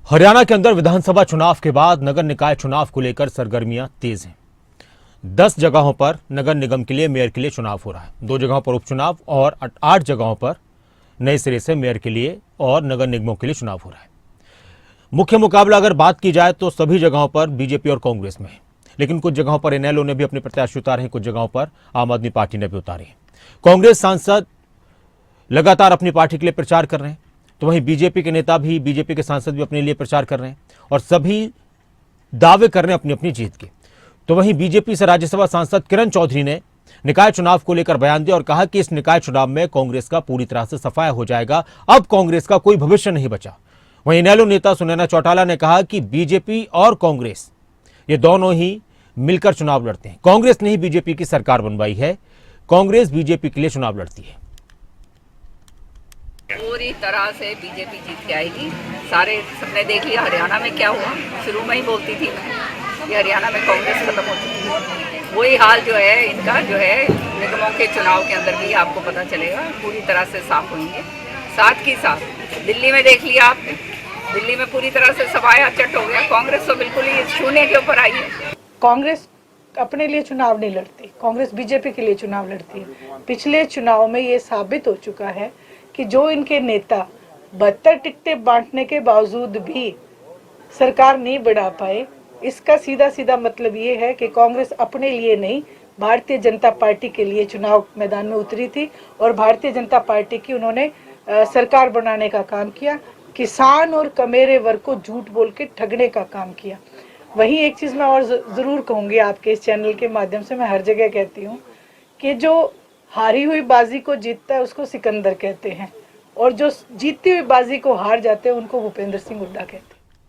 हरियाणा के अंदर विधानसभा चुनाव के बाद नगर निकाय चुनाव को लेकर सरगर्मियां तेज हैं। 10 जगहों पर नगर निगम के लिए मेयर के लिए चुनाव हो रहा है, 2 जगहों पर उपचुनाव और 8 जगहों पर नए सिरे से मेयर के लिए और नगर निगमों के लिए चुनाव हो रहा है। मुख्य मुकाबला अगर बात की जाए तो सभी जगहों पर बीजेपी और कांग्रेस में है, लेकिन कुछ जगहों पर इनेलो ने भी अपने प्रत्याशी उतारे हैं, कुछ जगहों पर आम आदमी पार्टी ने भी उतारे हैं। कांग्रेस सांसद लगातार अपनी पार्टी के लिए प्रचार कर रहे हैं, तो वहीं बीजेपी के नेता भी, बीजेपी के सांसद भी अपने लिए प्रचार कर रहे हैं और सभी दावे कर रहे हैं अपनी अपनी जीत के। तो वहीं बीजेपी से राज्यसभा सांसद किरण चौधरी ने निकाय चुनाव को लेकर बयान दिया और कहा कि इस निकाय चुनाव में कांग्रेस का पूरी तरह से सफाया हो जाएगा, अब कांग्रेस का कोई भविष्य नहीं बचा। वहीं इनेलो नेता सुनैना चौटाला ने कहा कि बीजेपी और कांग्रेस ये दोनों ही मिलकर चुनाव लड़ते हैं। कांग्रेस ने ही बीजेपी की सरकार बनवाई है, कांग्रेस बीजेपी के लिए चुनाव लड़ती है। पूरी तरह से बीजेपी जीत के आएगी। सारे सबने देख लिया हरियाणा में क्या हुआ। शुरू में ही बोलती थी मैं कि हरियाणा में कांग्रेस खत्म हो चुकी है। वही हाल जो है इनका जो है निगमों के चुनाव के अंदर भी आपको पता चलेगा, पूरी तरह से साफ होंगे। साथ ही साथ दिल्ली में देख लिया आपने, दिल्ली में पूरी तरह से सफाया चट हो गया। कांग्रेस तो बिल्कुल ही शून्य के ऊपर आई है। कांग्रेस अपने लिए चुनाव नहीं लड़ती, कांग्रेस बीजेपी के लिए चुनाव लड़ती है। पिछले चुनाव में ये साबित हो चुका है कि जो इनके नेता 72 टिकटें बांटने के बावजूद भी सरकार नहीं बढ़ा पाए, इसका सीधा सीधा मतलब ये है कि कांग्रेस अपने लिए नहीं, भारतीय जनता पार्टी के लिए चुनाव मैदान में उतरी थी और भारतीय जनता पार्टी की उन्होंने सरकार बनाने का काम किया। किसान और कमेरे वर्ग को झूठ बोल के ठगने का काम किया। वहीं एक चीज़ मैं और ज़रूर कहूँगी, आपके इस चैनल के माध्यम से मैं हर जगह कहती हूँ कि जो हारी हुई बाजी को जीतता है उसको सिकंदर कहते हैं और जो जीती हुई बाजी को हार जाते हैं उनको भूपेंद्र सिंह हुड्डा कहते हैं।